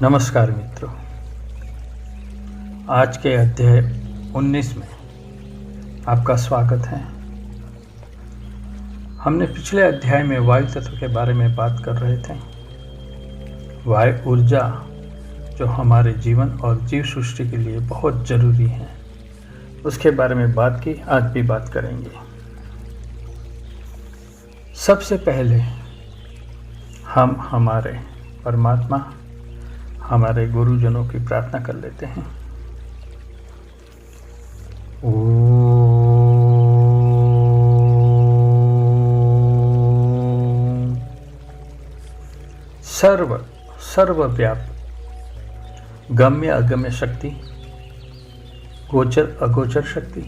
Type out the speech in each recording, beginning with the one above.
नमस्कार मित्रों, आज के अध्याय 19 में आपका स्वागत है। हमने पिछले अध्याय में वायु तत्व के बारे में बात कर रहे थे। वायु ऊर्जा जो हमारे जीवन और जीव सृष्टि के लिए बहुत ज़रूरी है, उसके बारे में बात की, आज भी बात करेंगे। सबसे पहले हम हमारे परमात्मा, हमारे गुरुजनों की प्रार्थना कर लेते हैं। ओम सर्वव्यापक गम्य अगम्य शक्ति, गोचर अगोचर शक्ति,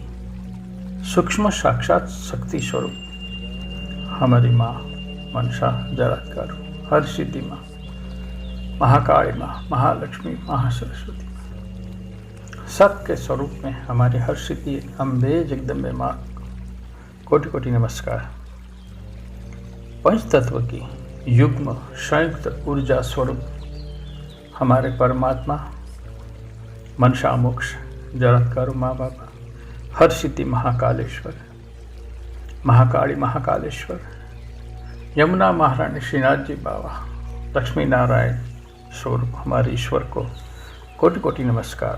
सूक्ष्म साक्षात शक्ति स्वरूप हमारी माँ मनसा जरात्कार हर सिद्धि माँ, महाकाली माँ, महालक्ष्मी, महासरस्वती माँ, सबके स्वरूप में हमारे हर सिद्धि अम्बे जगदम्बे माँ, कोटि कोटि नमस्कार। पंच तत्व की युग्म संयुक्त ऊर्जा स्वरूप हमारे परमात्मा मनसा मोक्ष जरात्कार माँ बाबा, हर सिद्धि महाकालेश्वर, महाकाली महाकालेश्वर, यमुना महारानी श्रीनाथ जी बाबा, लक्ष्मी नारायण स्वरूप हमारे ईश्वर को कोटि कोटि नमस्कार।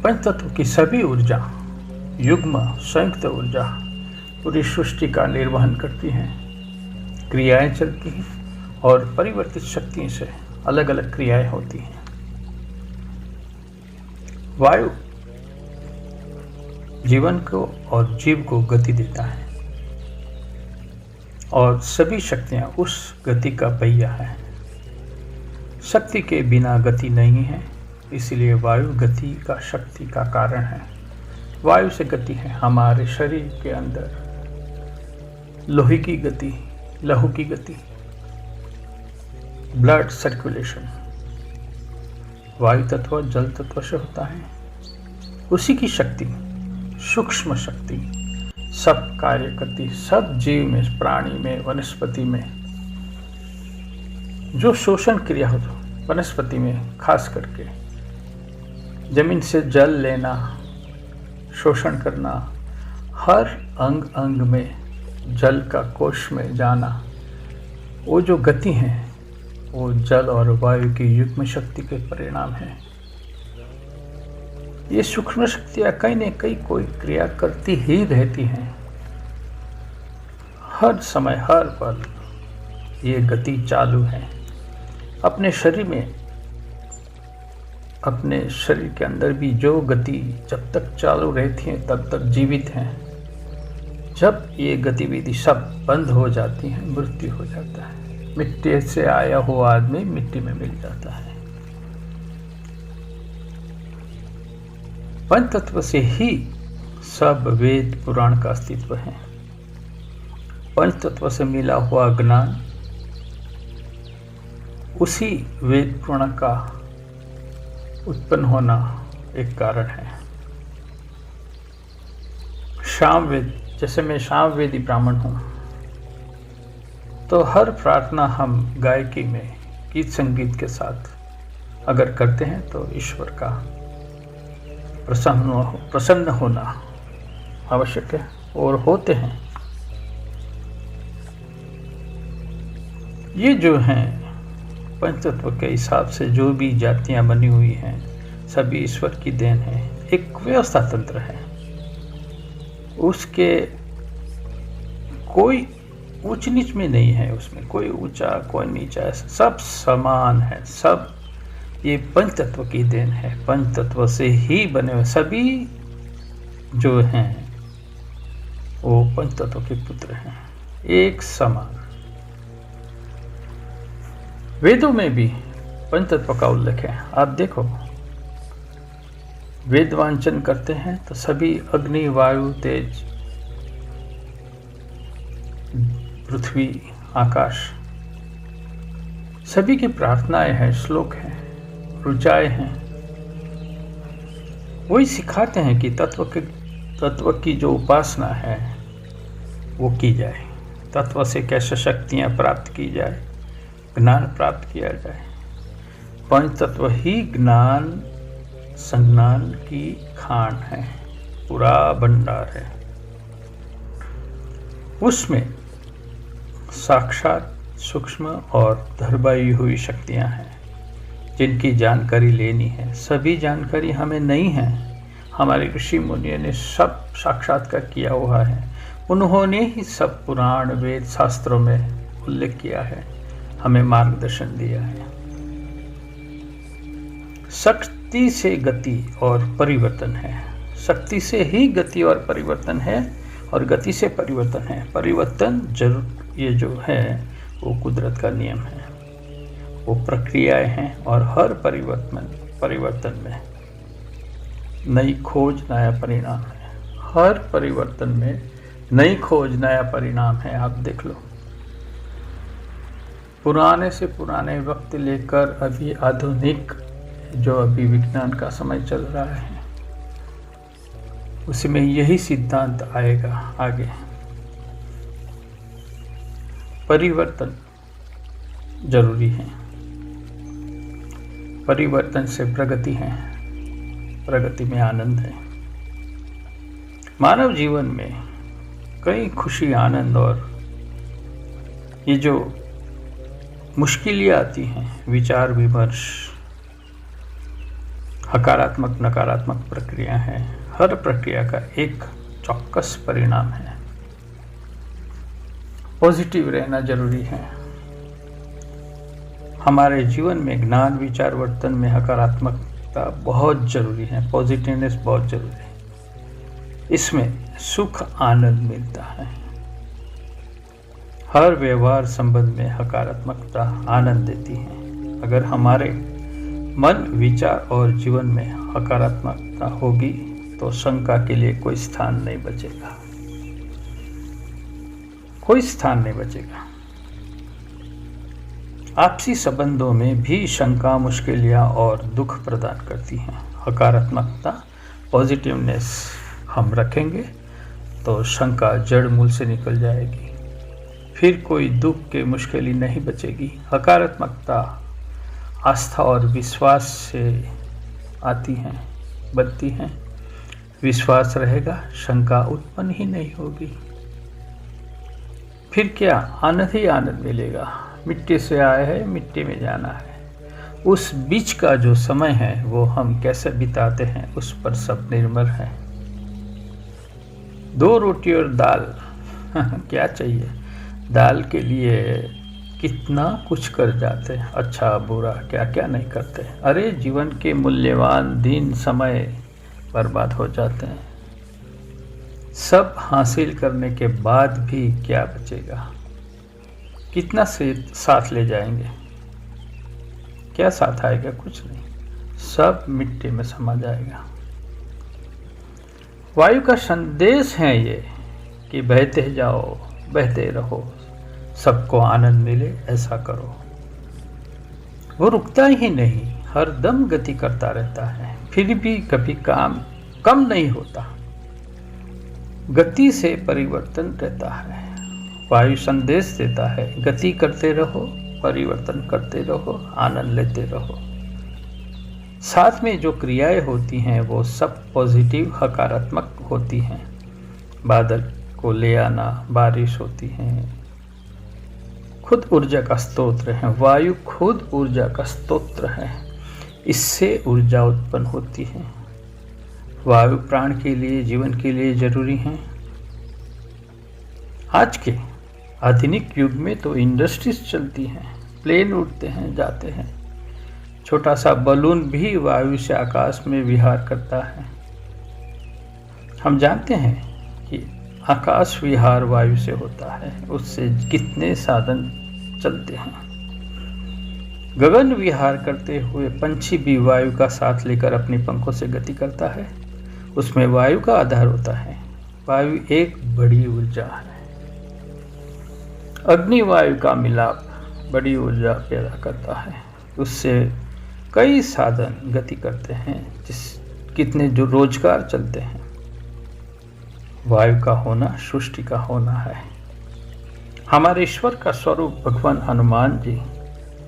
पंचतत्व की सभी ऊर्जा युग्म संयुक्त ऊर्जा पूरी सृष्टि का निर्वहन करती हैं, क्रियाएं चलती हैं और परिवर्तित शक्ति से अलग अलग क्रियाएं होती हैं। वायु जीवन को और जीव को गति देता है और सभी शक्तियां उस गति का पहिया है। शक्ति के बिना गति नहीं है, इसलिए वायु गति का शक्ति का कारण है। वायु से गति है हमारे शरीर के अंदर लोहे की गति, लहू की गति, ब्लड सर्कुलेशन वायु तत्व जल तत्व से होता है। उसी की शक्ति, सूक्ष्म शक्ति सब कार्य करती, सब जीव में, प्राणी में, वनस्पति में जो शोषण क्रिया हो, वनस्पति में खास करके जमीन से जल लेना, शोषण करना, हर अंग अंग में जल का कोश में जाना, वो जो गति है वो जल और वायु की युग्म शक्ति के परिणाम है। ये सूक्ष्म शक्तियाँ कहीं न कहीं कोई क्रिया करती ही रहती हैं। हर समय हर पल ये गति चालू है। अपने शरीर में, अपने शरीर के अंदर भी जो गति जब तक चालू रहती है तब तक जीवित हैं। जब ये गतिविधि सब बंद हो जाती है, मृत्यु हो जाता है। मिट्टी से आया हुआ आदमी मिट्टी में मिल जाता है। पंच तत्व से ही सब वेद पुराण का अस्तित्व है। पंच तत्व से मिला हुआ ज्ञान उसी वेद पुराण का उत्पन्न होना एक कारण है। सामवेद, जैसे मैं सामवेदी ब्राह्मण हूँ, तो हर प्रार्थना हम गायकी में गीत संगीत के साथ अगर करते हैं तो ईश्वर का प्रसन्न होना आवश्यक है और होते हैं। ये जो हैं पंचतत्व के हिसाब से जो भी जातियां बनी हुई हैं, सभी ईश्वर की देन है। एक व्यवस्था तंत्र है, उसके कोई ऊंच नीच में नहीं है, उसमें कोई ऊंचा कोई नीचा, सब समान है। सब ये पंचतत्व की देन है। पंचतत्व से ही बने हुए सभी जो हैं वो पंचतत्व के पुत्र हैं, एक समान। वेदों में भी पंचतत्व का उल्लेख है। आप देखो, वेद वांचन करते हैं तो सभी अग्नि, वायु, तेज, पृथ्वी, आकाश, सभी की प्रार्थनाएं हैं, श्लोक हैं, रुचाएं हैं। वही सिखाते हैं कि तत्व की जो उपासना है वो की जाए। तत्व से कैसे शक्तियाँ प्राप्त की जाए, ज्ञान प्राप्त किया जाए। पंच तत्व ही ज्ञान संज्ञान की खान है, पूरा भंडार है। उसमें साक्षात सूक्ष्म और दरबाई हुई शक्तियां हैं जिनकी जानकारी लेनी है। सभी जानकारी हमें नहीं है, हमारे ऋषि मुनियों ने सब साक्षात्कार किया हुआ है। उन्होंने ही सब पुराण वेद शास्त्रों में उल्लेख किया है, हमें मार्गदर्शन दिया है। शक्ति से गति और परिवर्तन है, शक्ति से ही गति और परिवर्तन है, और गति से परिवर्तन है। परिवर्तन जरूर, ये जो है वो कुदरत का नियम है, वो प्रक्रियाएं हैं, और हर परिवर्तन में नई खोज नया परिणाम है। हर परिवर्तन में नई खोज नया परिणाम है। आप देख लो, पुराने से पुराने वक्त लेकर अभी आधुनिक जो अभी विज्ञान का समय चल रहा है, उसमें यही सिद्धांत आएगा आगे। परिवर्तन जरूरी है, परिवर्तन से प्रगति है, प्रगति में आनंद है। मानव जीवन में कई खुशी, आनंद और ये जो मुश्किलें आती हैं, विचार विमर्श, सकारात्मक नकारात्मक प्रक्रिया है, हर प्रक्रिया का एक चौक्कस परिणाम है। पॉजिटिव रहना जरूरी है। हमारे जीवन में ज्ञान विचार वर्तन में सकारात्मकता बहुत जरूरी है, पॉजिटिवनेस बहुत जरूरी है। इसमें सुख आनंद मिलता है। हर व्यवहार संबंध में सकारात्मकता आनंद देती है। अगर हमारे मन विचार और जीवन में सकारात्मकता होगी तो शंका के लिए कोई स्थान नहीं बचेगा, कोई स्थान नहीं बचेगा। आपसी संबंधों में भी शंका मुश्किलें और दुख प्रदान करती हैं। सकारात्मकता पॉजिटिवनेस हम रखेंगे तो शंका जड़ मूल से निकल जाएगी, फिर कोई दुख के मुश्किलें नहीं बचेगी। सकारात्मकता आस्था और विश्वास से आती हैं, बनती हैं। विश्वास रहेगा, शंका उत्पन्न ही नहीं होगी। फिर क्या, आनंद ही आनंद मिलेगा। मिट्टी से आए हैं, मिट्टी में जाना है। उस बीच का जो समय है वो हम कैसे बिताते हैं उस पर सब निर्भर है। 2 रोटी और दाल क्या चाहिए, दाल के लिए कितना कुछ कर जाते हैं, अच्छा बुरा क्या क्या नहीं करते। अरे जीवन के मूल्यवान दिन समय बर्बाद हो जाते हैं। सब हासिल करने के बाद भी क्या बचेगा, कितना से साथ ले जाएंगे, क्या साथ आएगा, कुछ नहीं, सब मिट्टी में समा जाएगा। वायु का संदेश है ये कि बहते जाओ बहते रहो, सबको आनंद मिले ऐसा करो। वो रुकता ही नहीं, हर दम गति करता रहता है, फिर भी कभी काम कम नहीं होता। गति से परिवर्तन रहता है। वायु संदेश देता है, गति करते रहो, परिवर्तन करते रहो, आनंद लेते रहो। साथ में जो क्रियाएं होती हैं वो सब पॉजिटिव सकारात्मक होती हैं। बादल को ले आना, बारिश होती है, खुद ऊर्जा का स्तोत्र है। वायु खुद ऊर्जा का स्तोत्र है, इससे ऊर्जा उत्पन्न होती है। वायु प्राण के लिए, जीवन के लिए जरूरी है। आज के आधुनिक युग में तो इंडस्ट्रीज चलती हैं, प्लेन उड़ते हैं जाते हैं, छोटा सा बलून भी वायु से आकाश में विहार करता है। हम जानते हैं कि आकाश विहार वायु से होता है, उससे कितने साधन चलते हैं। गगन विहार करते हुए पंछी भी वायु का साथ लेकर अपनी पंखों से गति करता है, उसमें वायु का आधार होता है। वायु एक बड़ी ऊर्जा है। अग्नि वायु का मिलाप बड़ी ऊर्जा पैदा करता है, उससे कई साधन गति करते हैं, कितने जो रोजगार चलते हैं। वायु का होना सृष्टि का होना है। हमारे ईश्वर का स्वरूप भगवान हनुमान जी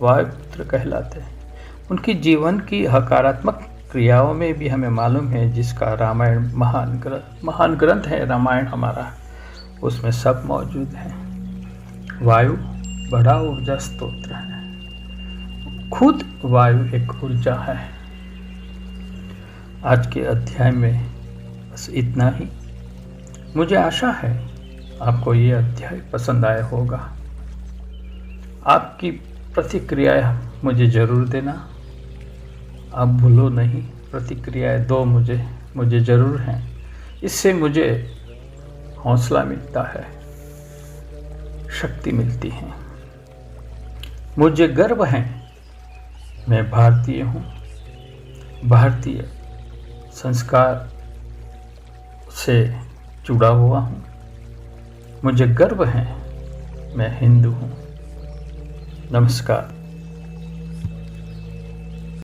वायुपुत्र कहलाते हैं। उनकी जीवन की हकारात्मक क्रियाओं में भी हमें मालूम है, जिसका रामायण महान ग्रंथ है रामायण हमारा, उसमें सब मौजूद है। वायु बड़ा ऊर्जा स्रोत है, खुद वायु एक ऊर्जा है। आज के अध्याय में बस इतना ही। मुझे आशा है आपको ये अध्याय पसंद आया होगा। आपकी प्रतिक्रियाएं मुझे ज़रूर देना, आप भूलो नहीं, प्रतिक्रियाएं दो मुझे ज़रूर हैं। इससे मुझे हौसला मिलता है, शक्ति मिलती है। मुझे गर्व है, मैं भारतीय हूँ, भारतीय संस्कार से जुड़ा हुआ हूँ। मुझे गर्व है, मैं हिंदू हूँ। नमस्कार।